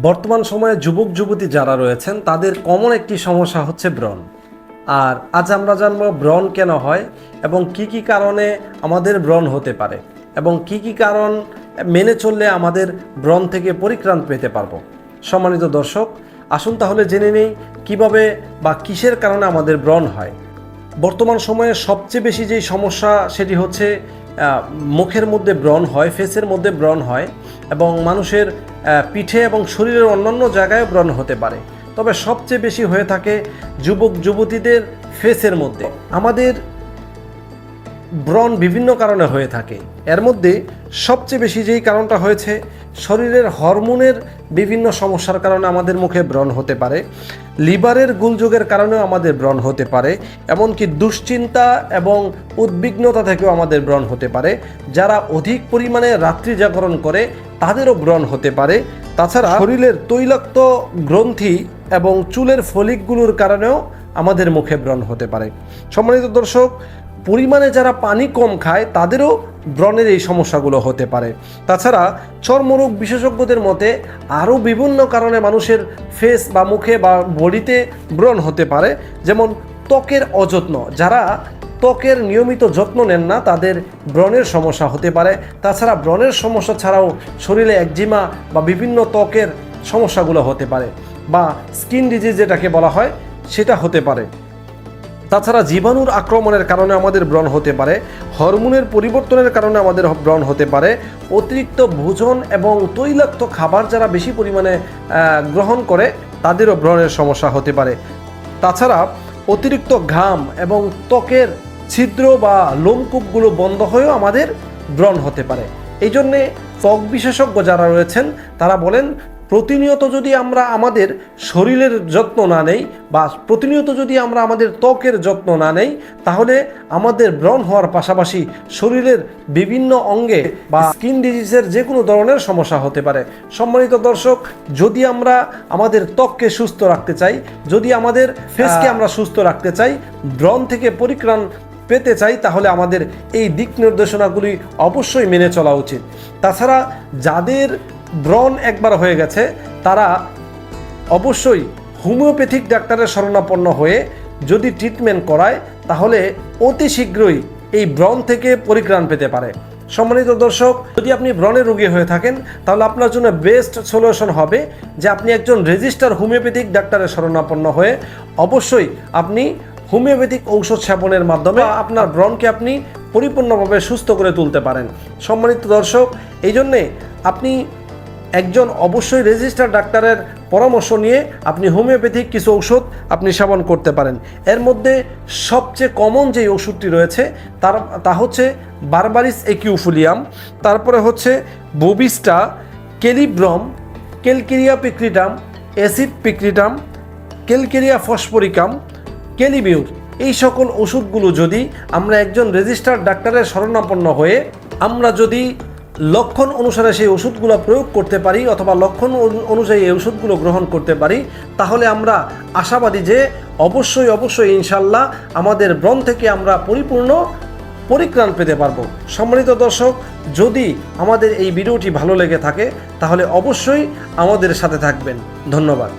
বর্তমান সময়ে যুবক যুবতী যারা রয়েছেন তাদের কমন একটি সমস্যা হচ্ছে ব্রণ। আর আজ আমরা জানবো ব্রণ কেন হয় এবং কি কি কারণে আমাদের ব্রণ হতে পারে এবং কি কি কারণ মেনে চললে আমাদের ব্রণ থেকে পরিত্রাণ পেতে পারবো। সম্মানিত দর্শক, আসুন তাহলে জেনে নেই কিভাবে বা কিসের কারণে আমাদের ব্রণ হয়। বর্তমান সময়ে সবচেয়ে বেশি যেই সমস্যা সেটি হচ্ছে মুখের মধ্যে ব্রণ হয়, ফেসের মধ্যে ব্রণ হয় এবং মানুষের পিঠে এবং শরীরের অন্যান্য জায়গায় ব্রণ হতে পারে। তবে সবচেয়ে বেশি হয়ে থাকে যুবক যুবতীদের ফেসের মধ্যে। আমাদের ব্রণ বিভিন্ন কারণে হয়ে থাকে, এর মধ্যে সবচেয়ে বেশি যেই কারণটা হয়েছে শরীরের হরমোনের বিভিন্ন সমস্যার কারণে আমাদের মুখে ব্রণ হতে পারে, লিভারের গোলযোগের কারণেও আমাদের ব্রণ হতে পারে, এমনকি দুশ্চিন্তা এবং উদ্বিগ্নতা থেকেও আমাদের ব্রণ হতে পারে। যারা অধিক পরিমাণে রাত্রি জাগরণ করে তাদেরও ব্রণ হতে পারে। তাছাড়া শরীরের তৈলাক্ত গ্রন্থি এবং চুলের ফলিকগুলোর কারণেও আমাদের মুখে ব্রণ হতে পারে। সম্মানিত দর্শক, পরিমাণে যারা পানি কম খায় তাদেরও ব্রণের এই সমস্যাগুলো হতে পারে। তাছাড়া চর্মরোগ বিশেষজ্ঞদের মতে আরও বিভিন্ন কারণে মানুষের ফেস বা মুখে বা বডিতে ব্রণ হতে পারে। যেমন ত্বকের অযত্ন, যারা ত্বকের নিয়মিত যত্ন নেন না তাদের ব্রণের সমস্যা হতে পারে। তাছাড়া ব্রণের সমস্যা ছাড়াও শরীরে একজিমা বা বিভিন্ন ত্বকের সমস্যাগুলো হতে পারে বা স্কিন ডিজিজ যেটাকে বলা হয় সেটা হতে পারে। তাছাড়া জীবাণুর আক্রমণের কারণে আমাদের ব্রণ হতে পারে, হরমোনের পরিবর্তনের কারণে আমাদের ব্রণ হতে পারে, অতিরিক্ত ভোজন এবং তৈলাক্ত খাবার যারা বেশি পরিমাণে গ্রহণ করে তাদেরও ব্রণের সমস্যা হতে পারে। তাছাড়া অতিরিক্ত ঘাম এবং ত্বকের ছিদ্র বা লোমকূপগুলো বন্ধ হয়েও আমাদের ব্রণ হতে পারে। এই জন্যে ত্বক বিশেষজ্ঞ যারা রয়েছেন তারা বলেন প্রতিনিয়ত যদি আমরা আমাদের শরীরের যত্ন না নেই বা প্রতিনিয়ত যদি আমরা আমাদের ত্বকের যত্ন না নেই তাহলে আমাদের ব্রণ হওয়ার পাশাপাশি শরীরের বিভিন্ন অঙ্গে বা স্কিন ডিজিজের যে কোনো ধরনের সমস্যা হতে পারে। সম্মানিত দর্শক, যদি আমরা আমাদের ত্বককে সুস্থ রাখতে চাই, যদি আমাদের ফেসকে আমরা সুস্থ রাখতে চাই, ব্রণ থেকে পরিত্রাণ পেতে চাই, তাহলে আমাদের এই দিক নির্দেশনাগুলি অবশ্যই মেনে চলা উচিত। তাছাড়া যাদের ব্রণ একবার হয়ে গেছে তারা অবশ্যই হোমিওপ্যাথিক ডাক্তারের শরণাপন্ন হয়ে যদি ট্রিটমেন্ট করায় তাহলে অতি শীঘ্রই এই ব্রণ থেকে পরিত্রাণ পেতে পারে। সম্মানিত দর্শক, যদি আপনি ব্রণের রোগী হয়ে থাকেন তাহলে আপনার জন্য বেস্ট সলিউশন হবে যে আপনি একজন রেজিস্টার হোমিওপ্যাথিক ডাক্তারের শরণাপন্ন হয়ে অবশ্যই আপনি হোমিওপ্যাথিক ঔষধ সেবনের মাধ্যমে আপনার ব্রণকে আপনি পরিপূর্ণভাবে সুস্থ করে তুলতে পারেন। সম্মানিত দর্শক, এই জন্যে আপনি একজন অবশ্যই রেজিস্টার ডাক্তারের পরামর্শ নিয়ে আপনি হোমিওপ্যাথিক কিছু ঔষধ আপনি সেবন করতে পারেন। এর মধ্যে সবচেয়ে কমন যে ওষুধটি রয়েছে তা হচ্ছে বারবারিস একিউফুলিয়াম, তারপরে হচ্ছে বোভিস্টা, কেলিব্রম, ক্যালকেরিয়া পিক্রিটাম, অ্যাসিড পিক্রিটাম, ক্যালকেরিয়া ফসফরিকাম, কেলিবিউর। এই সকল ওষুধগুলো যদি আমরা একজন রেজিস্টার্ড ডাক্তারের শরণাপন্ন হয়ে আমরা যদি লক্ষণ অনুসারে সেই ওষুধগুলো প্রয়োগ করতে পারি অথবা লক্ষণ অনুযায়ী এই ওষুধগুলো গ্রহণ করতে পারি তাহলে আমরা আশাবাদী যে অবশ্যই ইনশাল্লাহ আমাদের ব্রণ থেকে আমরা পরিপূর্ণ পরিত্রাণ পেতে পারবো। সম্মানিত দর্শক, যদি আমাদের এই ভিডিওটি ভালো লেগে থাকে তাহলে অবশ্যই আমাদের সাথে থাকবেন। ধন্যবাদ।